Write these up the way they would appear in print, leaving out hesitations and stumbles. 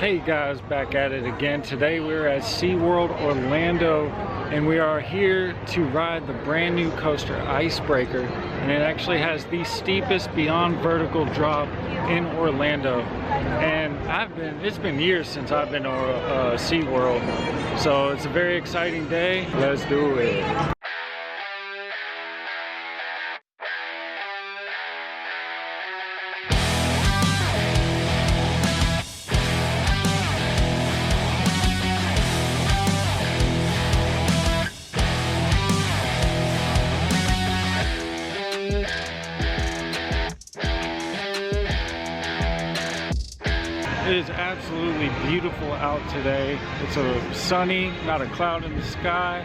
Hey guys, back at it again. Today we're at SeaWorld Orlando and we are here to ride the brand new coaster Icebreaker, and it actually has the steepest beyond vertical drop in Orlando. And it's been years since I've been to SeaWorld, so it's a very exciting day. Let's do it. It is absolutely beautiful out today. It's a sunny, not a cloud in the sky.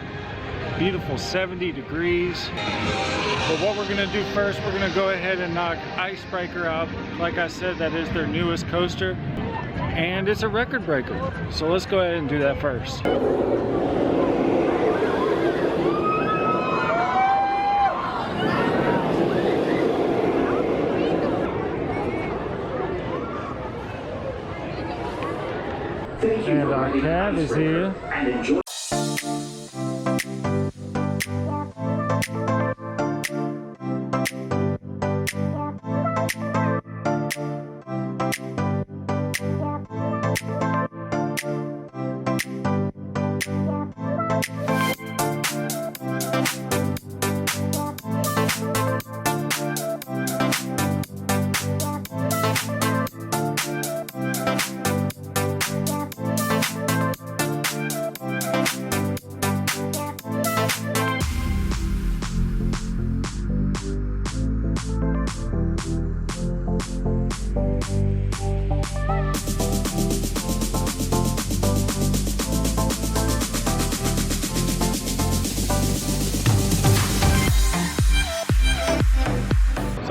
Beautiful 70 degrees. But what we're gonna do first, we're gonna go ahead and knock Icebreaker out. Like I said, that is their newest coaster, and it's a record breaker. So let's go ahead and do that first. And our cab is here.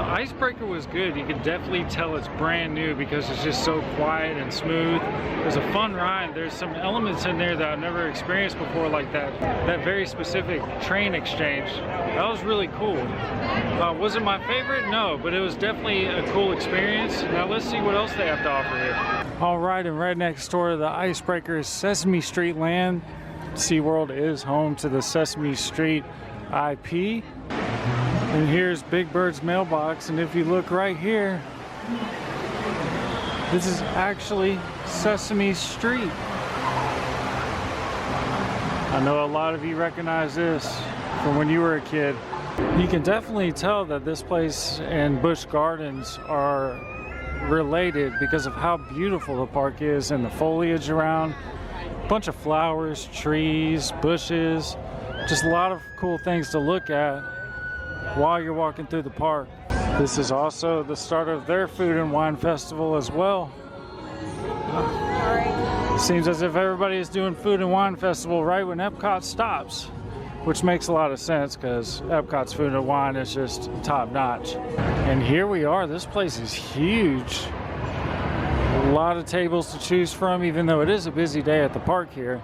Icebreaker was good. You can definitely tell it's brand new because it's just so quiet and smooth. It was a fun ride. There's some elements in there that I've never experienced before, like that very specific train exchange. That was really cool. Was it my favorite? No, but it was definitely a cool experience. Now let's see what else they have to offer here. All right, and right next door to the Icebreaker is Sesame Street Land. SeaWorld is home to the Sesame Street IP. And here's Big Bird's mailbox, and if you look right here, this is actually Sesame Street. I know a lot of you recognize this from when you were a kid. You can definitely tell that this place and Busch Gardens are related because of how beautiful the park is and the foliage around. A bunch of flowers, trees, bushes, just a lot of cool things to look at while you're walking through the park. This is also the start of their food and wine festival as well. Seems as if everybody is doing food and wine festival right when Epcot stops, which makes a lot of sense because Epcot's food and wine is just top notch. And here we are. This place is huge. A lot of tables to choose from, even though it is a busy day at the park here.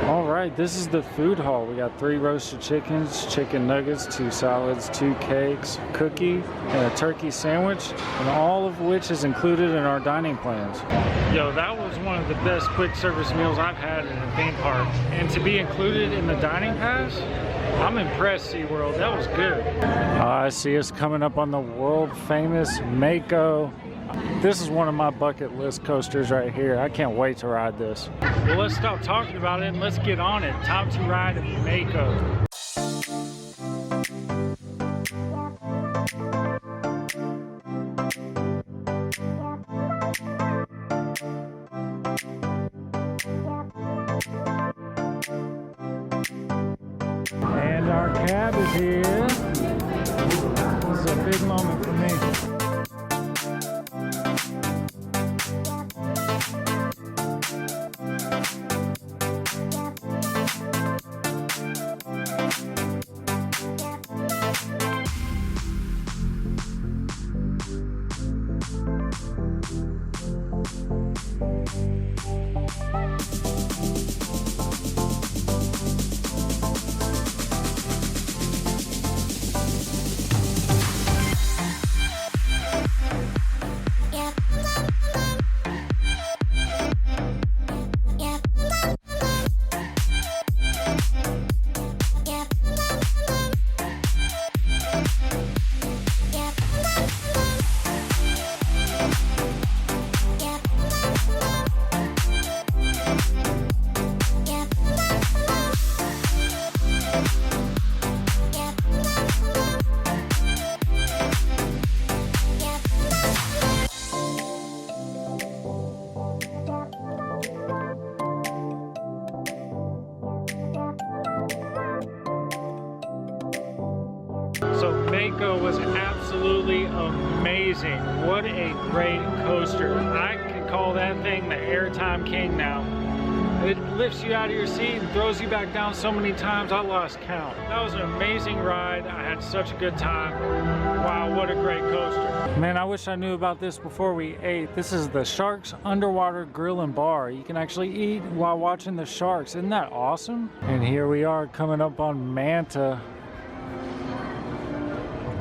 All right, this is the food hall. We got 3 roasted chickens, chicken nuggets, 2 salads, 2 cakes, cookie, and a turkey sandwich, and all of which is included in our dining plans. Yo, that was one of the best quick service meals I've had in a theme park. And to be included in the dining pass, I'm impressed, SeaWorld. That was good. I see us coming up on the world famous Mako. This is one of my bucket list coasters right here. I can't wait to ride this. Well, let's stop talking about it and let's get on it. Time to ride Mako. And our cab is here. This is a big moment for me. Mako was absolutely amazing. What a great coaster. I can call that thing the airtime king now. It lifts you out of your seat and throws you back down so many times I lost count. That was an amazing ride. I had such a good time. Wow, what a great coaster. Man, I wish I knew about this before we ate. This is the Sharks Underwater Grill and Bar. You can actually eat while watching the sharks. Isn't that awesome? And here we are coming up on Manta.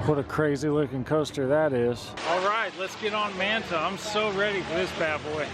What a crazy looking coaster that is. All right, let's get on Manta. I'm so ready for this bad boy.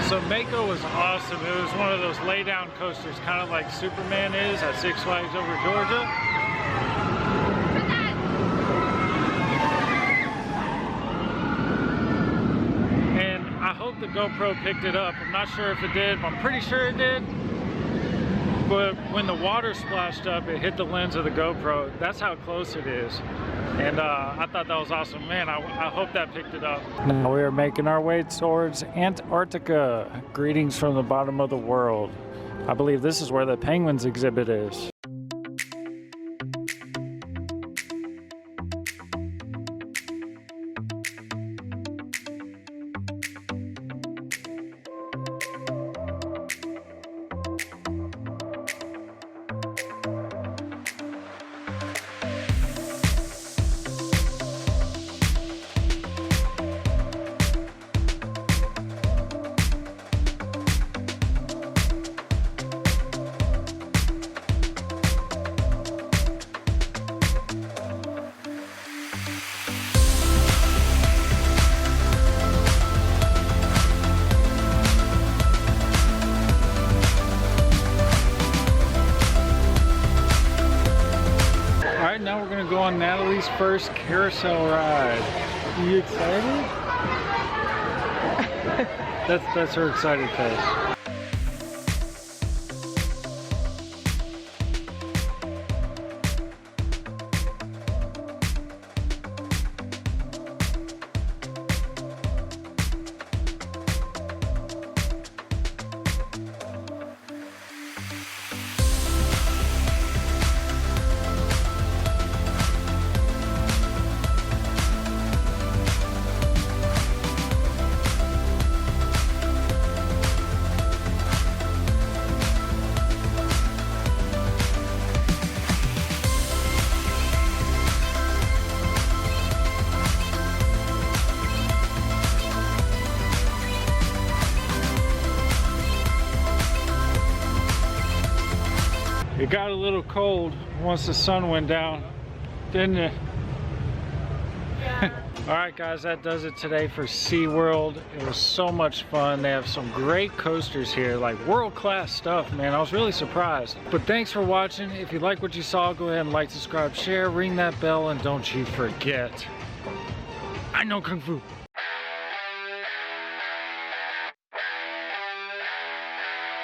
So Mako was awesome. It was one of those lay down coasters, kind of like Superman is at Six Flags over Georgia. And I hope the GoPro picked it up. I'm not sure if it did, but I'm pretty sure it did. But when the water splashed up, it hit the lens of the GoPro. That's how close it is. And I thought that was awesome. Man, I hope that picked it up. Now we are making our way towards Antarctica. Greetings from the bottom of the world. I believe this is where the penguins exhibit is. Now we're gonna go on Natalie's first carousel ride. Are you excited? That's her excited face. It got a little cold once the sun went down, didn't it? All right, guys, that does it today for SeaWorld. It was so much fun. They have some great coasters here, like world-class stuff, man. I was really surprised. But thanks for watching. If you like what you saw, go ahead and like, subscribe, share, ring that bell, and don't you forget, I know Kung Fu.